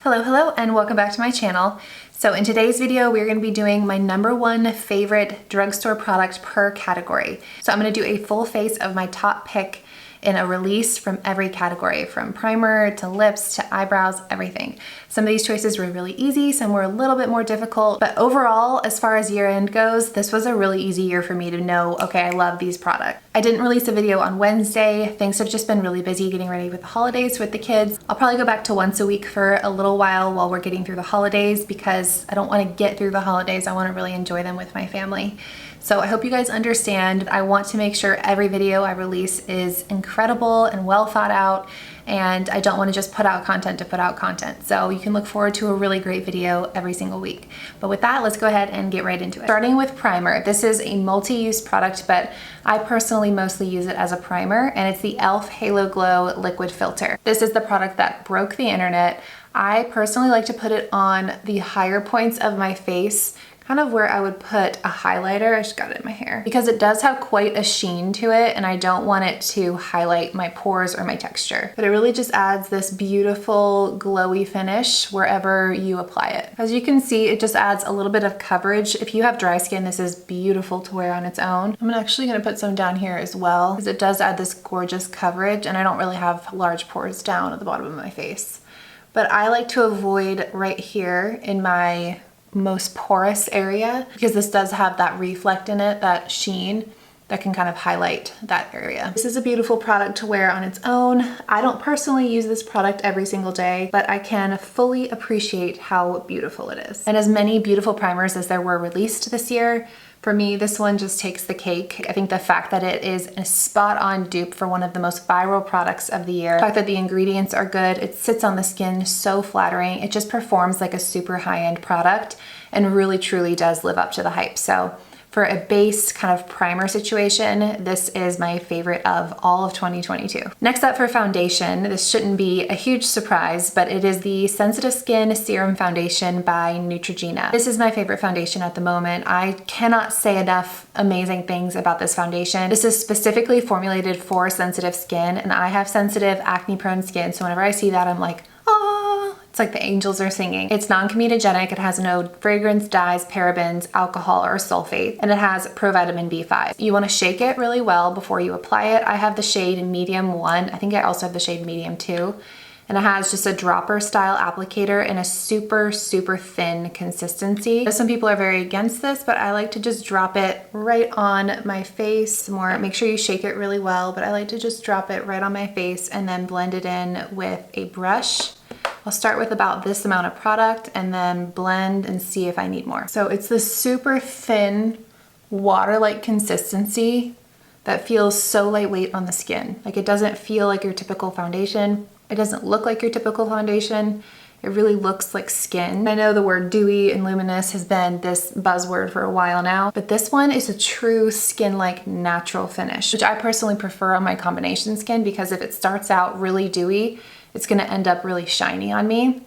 Hello, and welcome back to my channel. So in today's video, we're gonna be doing my #1 favorite drugstore product per category. So I'm gonna do a full face of my top pick in a release from every category, from primer to lips to eyebrows, everything. Some of these choices were really easy, some were a little bit more difficult, but overall, as far as year end goes, this was a really easy year for me to know, okay, I love these products. I didn't release a video on Wednesday. Things have just been really busy getting ready with the holidays with the kids. I'll probably go back to once a week for a little while we're getting through the holidays because I don't want to get through the holidays. I want to really enjoy them with my family. So I hope you guys understand. I want to make sure every video I release is incredible and well thought out, and I don't want to just put out content to put out content. So you can look forward to a really great video every single week. But with that, let's go ahead and get right into it. Starting with primer. This is a multi-use product, but I personally mostly use it as a primer, and it's the e.l.f. Halo Glow Liquid Filter. This is the product that broke the internet. I personally like to put it on the higher points of my face, kind of where I would put a highlighter. I just got it in my hair because it does have quite a sheen to it, and I don't want it to highlight my pores or my texture. But it really just adds this beautiful glowy finish wherever you apply it. As you can see, it just adds a little bit of coverage. If you have dry skin, this is beautiful to wear on its own. I'm actually gonna put some down here as well because it does add this gorgeous coverage, and I don't really have large pores down at the bottom of my face. But I like to avoid right here in my most porous area because this does have that reflect in it, that sheen that can kind of highlight that area. This is a beautiful product to wear on its own. I don't personally use this product every single day, but I can fully appreciate how beautiful it is. And as many beautiful primers as there were released this year, for me, this one just takes the cake. I think the fact that it is a spot-on dupe for one of the most viral products of the year, the fact that the ingredients are good, it sits on the skin so flattering, it just performs like a super high-end product and really truly does live up to the hype. So for a base kind of primer situation, this is my favorite of all of 2022. Next up for foundation, this shouldn't be a huge surprise, but it is the Sensitive Skin Serum Foundation by Neutrogena. This is my favorite foundation at the moment. I cannot say enough amazing things about this foundation. This is specifically formulated for sensitive skin, and I have sensitive acne-prone skin, so whenever I see that, I'm like, oh, it's like the angels are singing. It's non-comedogenic, it has no fragrance, dyes, parabens, alcohol, or sulfate, and it has provitamin B5. You wanna shake it really well before you apply it. I have the shade medium 1. I think I also have the shade medium 2. And it has just a dropper style applicator in a super, super thin consistency. Some people are very against this, but I like to just drop it right on my face. Make sure you shake it really well, but I like to just drop it right on my face and then blend it in with a brush. I'll start with about this amount of product and then blend and see if I need more. So it's this super thin, water-like consistency that feels so lightweight on the skin. Like, it doesn't feel like your typical foundation. It doesn't look like your typical foundation. It really looks like skin. I know the word dewy and luminous has been this buzzword for a while now, but this one is a true skin-like natural finish, which I personally prefer on my combination skin because if it starts out really dewy, it's gonna end up really shiny on me.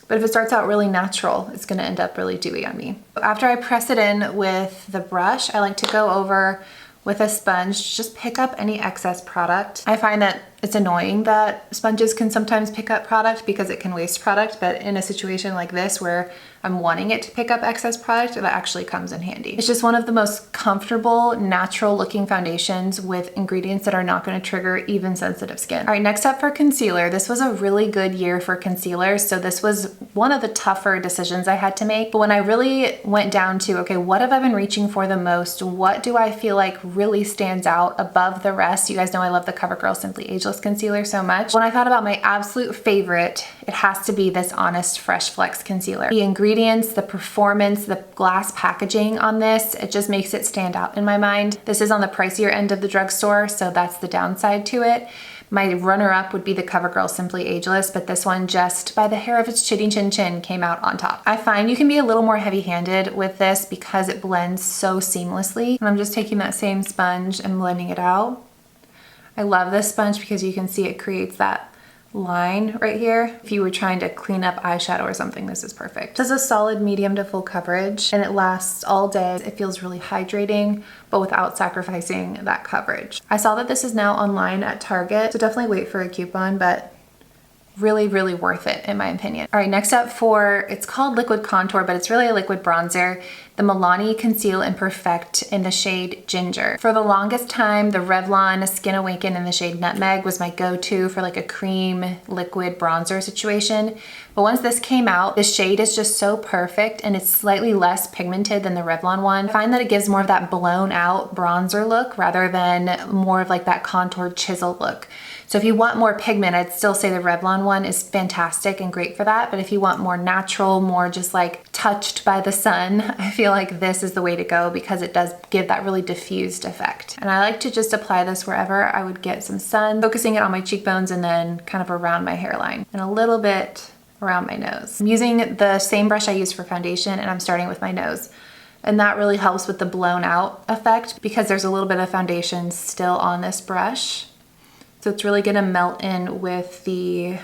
But if it starts out really natural, it's gonna end up really dewy on me. After I press it in with the brush, I like to go over with a sponge, just pick up any excess product. I find that it's annoying that sponges can sometimes pick up product because it can waste product, but in a situation like this where I'm wanting it to pick up excess product, that actually comes in handy. It's just one of the most comfortable, natural looking foundations with ingredients that are not gonna trigger even sensitive skin. All right, next up for concealer. This was a really good year for concealer, so this was one of the tougher decisions I had to make. But when I really went down to, okay, what have I been reaching for the most? What do I feel like really stands out above the rest? You guys know I love the CoverGirl Simply Ageless concealer so much. When I thought about my absolute favorite, it has to be this Honest Fresh Flex concealer. The ingredients, the performance, the glass packaging on this, it just makes it stand out in my mind. This is on the pricier end of the drugstore, so that's the downside to it. My runner-up would be the CoverGirl Simply Ageless, but this one, just by the hair of its chitty chin chin, came out on top. I find you can be a little more heavy-handed with this because it blends so seamlessly. And I'm just taking that same sponge and blending it out. I love this sponge because you can see it creates that line right here. If you were trying to clean up eyeshadow or something, this is perfect. This is a solid medium to full coverage and it lasts all day. It feels really hydrating, but without sacrificing that coverage. I saw that this is now online at Target, so definitely wait for a coupon, but really, really worth it in my opinion. All right, next up it's called Liquid Contour, but it's really a liquid bronzer. The Milani Conceal and Perfect in the shade Ginger. For the longest time, the Revlon Skin Awaken in the shade Nutmeg was my go-to for like a cream liquid bronzer situation. But once this came out, the shade is just so perfect and it's slightly less pigmented than the Revlon one. I find that it gives more of that blown out bronzer look rather than more of like that contoured chisel look. So if you want more pigment, I'd still say the Revlon one is fantastic and great for that. But if you want more natural, more just like touched by the sun, I feel like this is the way to go because it does give that really diffused effect. And I like to just apply this wherever I would get some sun, focusing it on my cheekbones and then kind of around my hairline and a little bit around my nose. I'm using the same brush I use for foundation and I'm starting with my nose. And that really helps with the blown out effect because there's a little bit of foundation still on this brush. So it's really gonna melt in with the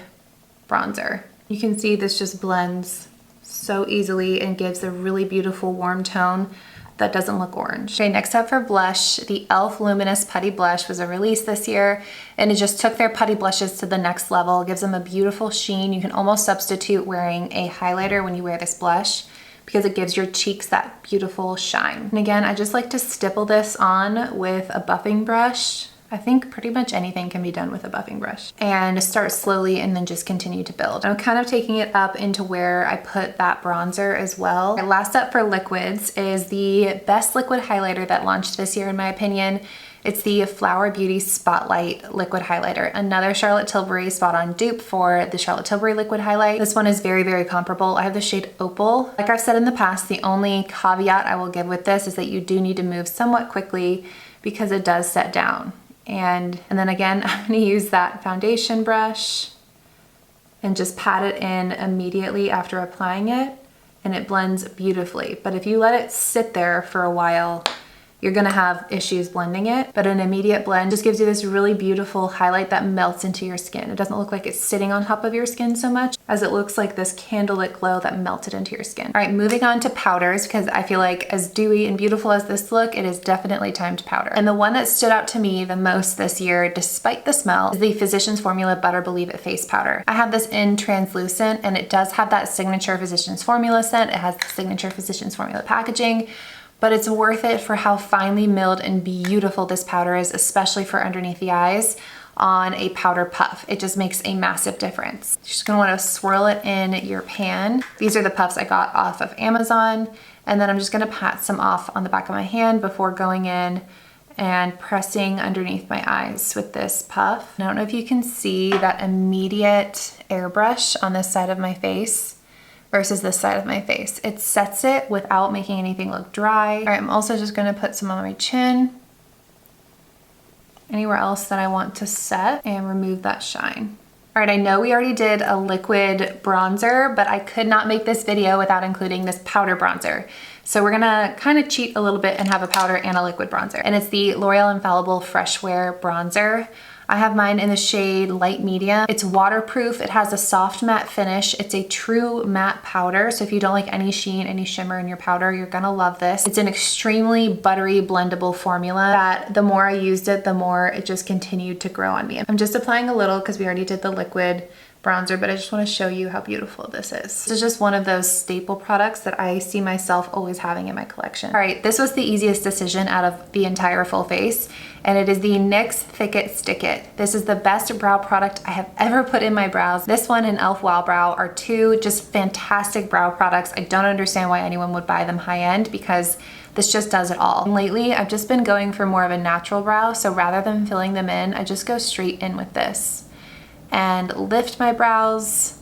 bronzer. You can see this just blends so easily and gives a really beautiful warm tone that doesn't look orange. Okay, next up for blush, the e.l.f. Luminous Putty Blush was a release this year and it just took their putty blushes to the next level. It gives them a beautiful sheen. You can almost substitute wearing a highlighter when you wear this blush because it gives your cheeks that beautiful shine. And again, I just like to stipple this on with a buffing brush. I think pretty much anything can be done with a buffing brush and start slowly and then just continue to build. I'm kind of taking it up into where I put that bronzer as well. And last up for liquids is the best liquid highlighter that launched this year in my opinion. It's the Flower Beauty Spotlight Liquid Highlighter, another Charlotte Tilbury Spot On dupe for the Charlotte Tilbury Liquid Highlight. This one is very, very comparable. I have the shade Opal. Like I've said in the past, the only caveat I will give with this is that you do need to move somewhat quickly because it does set down. And then again, I'm gonna use that foundation brush and just pat it in immediately after applying it, and it blends beautifully. But if you let it sit there for a while, you're gonna have issues blending it, but an immediate blend just gives you this really beautiful highlight that melts into your skin. It doesn't look like it's sitting on top of your skin so much as it looks like this candlelit glow that melted into your skin. All right, moving on to powders, because I feel like as dewy and beautiful as this look, it is definitely time to powder. And the one that stood out to me the most this year, despite the smell, is the Physicians Formula Butter Believe It Face Powder. I have this in translucent and it does have that signature Physicians Formula scent. It has the signature Physicians Formula packaging. But it's worth it for how finely milled and beautiful this powder is, especially for underneath the eyes on a powder puff. It just makes a massive difference. You're just gonna wanna swirl it in your pan. These are the puffs I got off of Amazon. And then I'm just gonna pat some off on the back of my hand before going in and pressing underneath my eyes with this puff. I don't know if you can see that immediate airbrush on this side of my face versus this side of my face. It sets it without making anything look dry. All right, I'm also just gonna put some on my chin, anywhere else that I want to set, and remove that shine. All right, I know we already did a liquid bronzer, but I could not make this video without including this powder bronzer. So we're gonna kind of cheat a little bit and have a powder and a liquid bronzer. And it's the L'Oreal Infallible Fresh Wear Bronzer. I have mine in the shade Light Medium. It's waterproof, it has a soft matte finish. It's a true matte powder, so if you don't like any sheen, any shimmer in your powder, you're gonna love this. It's an extremely buttery, blendable formula that the more I used it, the more it just continued to grow on me. I'm just applying a little because we already did the liquid bronzer, but I just want to show you how beautiful this is. This is just one of those staple products that I see myself always having in my collection. All right, this was the easiest decision out of the entire full face, and it is the NYX Thick It Stick It. This is the best brow product I have ever put in my brows. This one and e.l.f. Wow Brow are two just fantastic brow products. I don't understand why anyone would buy them high-end because this just does it all. And lately, I've just been going for more of a natural brow, so rather than filling them in, I just go straight in with this and lift my brows,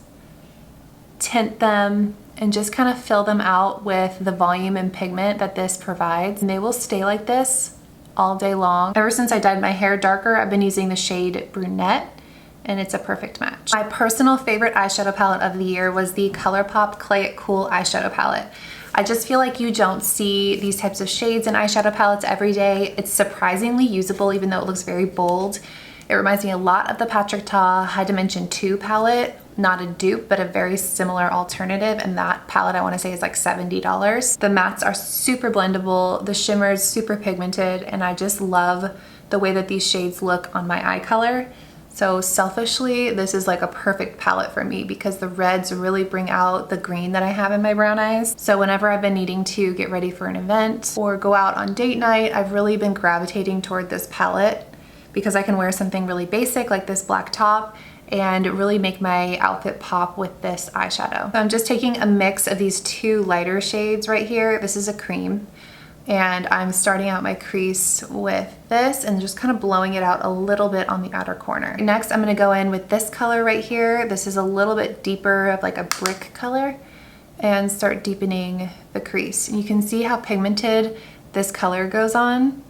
tint them, and just kind of fill them out with the volume and pigment that this provides. And they will stay like this all day long. Ever since I dyed my hair darker, I've been using the shade Brunette, and it's a perfect match. My personal favorite eyeshadow palette of the year was the ColourPop Clay It Cool eyeshadow palette. I just feel like you don't see these types of shades in eyeshadow palettes every day. It's surprisingly usable, even though it looks very bold. It reminds me a lot of the Patrick Ta High Dimension 2 palette, not a dupe, but a very similar alternative, and that palette I want to say is like $70. The mattes are super blendable, the shimmer is super pigmented, and I just love the way that these shades look on my eye color. So selfishly, this is like a perfect palette for me because the reds really bring out the green that I have in my brown eyes. So whenever I've been needing to get ready for an event or go out on date night, I've really been gravitating toward this palette because I can wear something really basic like this black top and really make my outfit pop with this eyeshadow. So I'm just taking a mix of these two lighter shades right here. This is a cream. And I'm starting out my crease with this and just kind of blowing it out a little bit on the outer corner. Next, I'm gonna go in with this color right here. This is a little bit deeper of like a brick color and start deepening the crease. And you can see how pigmented this color goes on,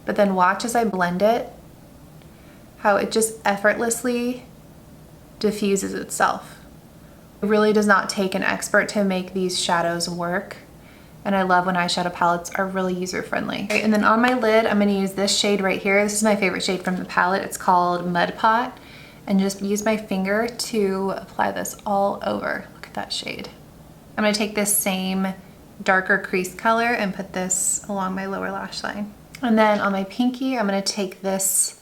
but then watch as I blend it, how it just effortlessly diffuses itself. It really does not take an expert to make these shadows work. And I love when eyeshadow palettes are really user-friendly. Okay, and then on my lid, I'm gonna use this shade right here. This is my favorite shade from the palette. It's called Mud Pot. And just use my finger to apply this all over. Look at that shade. I'm gonna take this same darker crease color and put this along my lower lash line. And then on my pinky, I'm gonna take this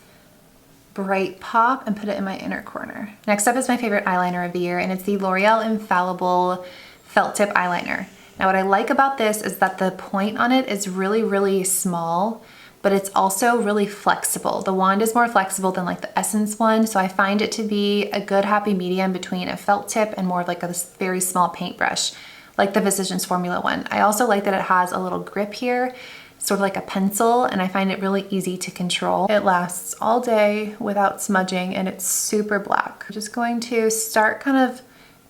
bright pop and put it in my inner corner. Next up is my favorite eyeliner of the year, and it's the L'Oreal Infallible Felt Tip Eyeliner. Now what I like about this is that the point on it is really, really small, but it's also really flexible. The wand is more flexible than like the Essence one, so I find it to be a good happy medium between a felt tip and more of like a very small paintbrush, like the Physicians Formula one. I also like that it has a little grip here, sort of like a pencil, and I find it really easy to control. It lasts all day without smudging, and it's super black. I'm just going to start kind of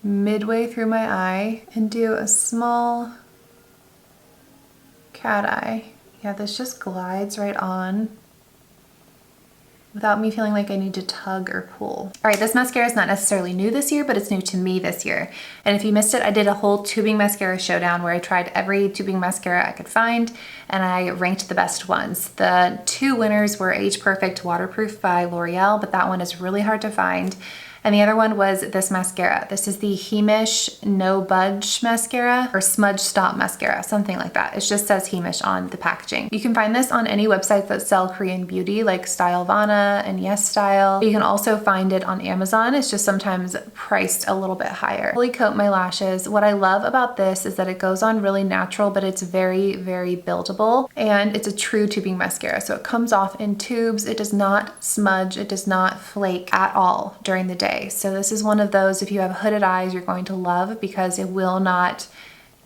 midway through my eye and do a small cat eye. Yeah, this just glides right on without me feeling like I need to tug or pull. All right, this mascara is not necessarily new this year, but it's new to me this year. And if you missed it, I did a whole tubing mascara showdown where I tried every tubing mascara I could find and I ranked the best ones. The two winners were Age Perfect Waterproof by L'Oreal, but that one is really hard to find. And the other one was this mascara. This is the Heemish No Budge mascara or Smudge Stop mascara, something like that. It just says Heemish on the packaging. You can find this on any websites that sell Korean beauty like Stylovana and Yes Style. You can also find it on Amazon. It's just sometimes priced a little bit higher. Fully coat my lashes. What I love about this is that it goes on really natural, but it's very, very buildable. And it's a true tubing mascara. So it comes off in tubes. It does not smudge. It does not flake at all during the day. So this is one of those, if you have hooded eyes, you're going to love because it will not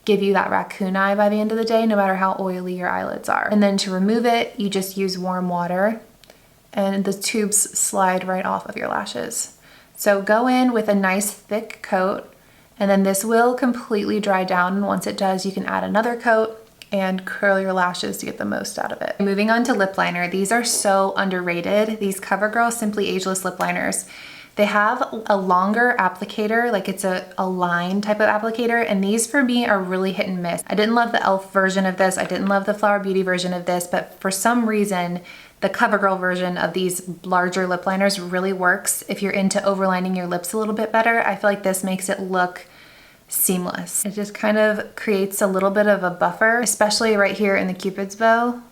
give you that raccoon eye by the end of the day, no matter how oily your eyelids are. And then to remove it, you just use warm water and the tubes slide right off of your lashes. So go in with a nice thick coat, and then this will completely dry down. And once it does, you can add another coat and curl your lashes to get the most out of it. Moving on to lip liner. These are so underrated. These CoverGirl Simply Ageless lip liners. They have a longer applicator, like it's a line type of applicator, and these for me are really hit and miss. I didn't love the e.l.f. version of this, I didn't love the Flower Beauty version of this, but for some reason, the CoverGirl version of these larger lip liners really works if you're into overlining your lips a little bit better. I feel like this makes it look seamless. It just kind of creates a little bit of a buffer, especially right here in the Cupid's bow.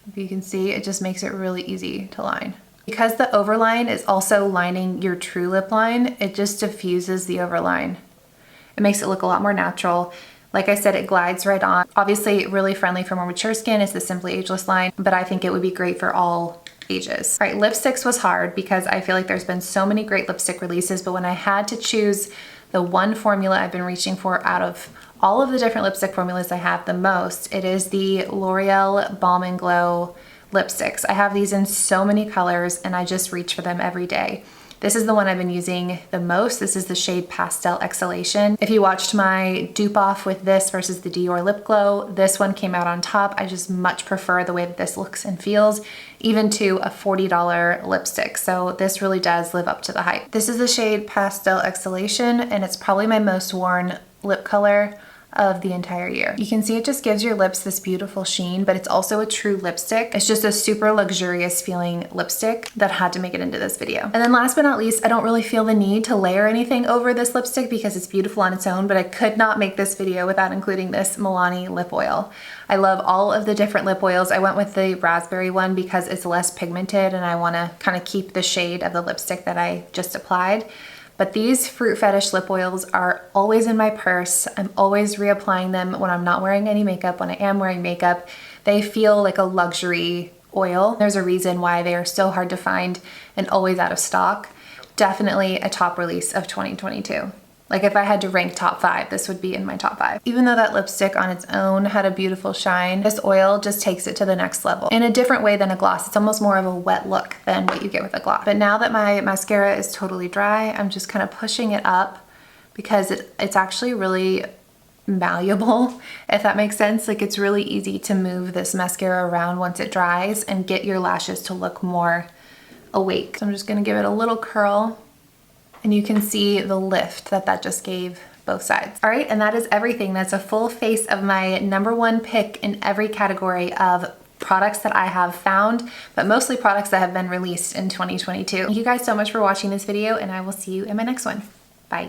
If you can see, it just makes it really easy to line. Because the overline is also lining your true lip line, it just diffuses the overline. It makes it look a lot more natural. Like I said, it glides right on. Obviously, really friendly for more mature skin is the Simply Ageless line, but I think it would be great for all ages. All right, lipsticks was hard because I feel like there's been so many great lipstick releases, but when I had to choose the one formula I've been reaching for out of all of the different lipstick formulas I have the most, it is the L'Oreal Balm and Glow lipsticks. I have these in so many colors and I just reach for them every day. This is the one I've been using the most. This is the shade Pastel Exhalation. If you watched my dupe off with this versus the Dior Lip Glow, this one came out on top. I just much prefer the way that this looks and feels, even to a $40 lipstick. So this really does live up to the hype. This is the shade Pastel Exhalation and it's probably my most worn lip color. of the entire year. You can see it just gives your lips this beautiful sheen, but it's also a true lipstick. It's just a super luxurious feeling lipstick that had to make it into this video. And then last but not least, I don't really feel the need to layer anything over this lipstick because it's beautiful on its own, but I could not make this video without including this Milani lip oil. I love all of the different lip oils. I went with the raspberry one because it's less pigmented and I wanna kind of keep the shade of the lipstick that I just applied. But these Fruit Fetish lip oils are always in my purse. I'm always reapplying them when I'm not wearing any makeup. When I am wearing makeup, they feel like a luxury oil. There's a reason why they are so hard to find and always out of stock. Definitely a top release of 2022. Like if I had to rank top 5, this would be in my top 5. Even though that lipstick on its own had a beautiful shine, this oil just takes it to the next level in a different way than a gloss. It's almost more of a wet look than what you get with a gloss. But now that my mascara is totally dry, I'm just kind of pushing it up because it's actually really malleable, if that makes sense. Like it's really easy to move this mascara around once it dries and get your lashes to look more awake. So I'm just gonna give it a little curl. And you can see the lift that just gave both sides. All right, and that is everything. That's a full face of my #1 pick in every category of products that I have found, but mostly products that have been released in 2022. Thank you guys so much for watching this video, and I will see you in my next one.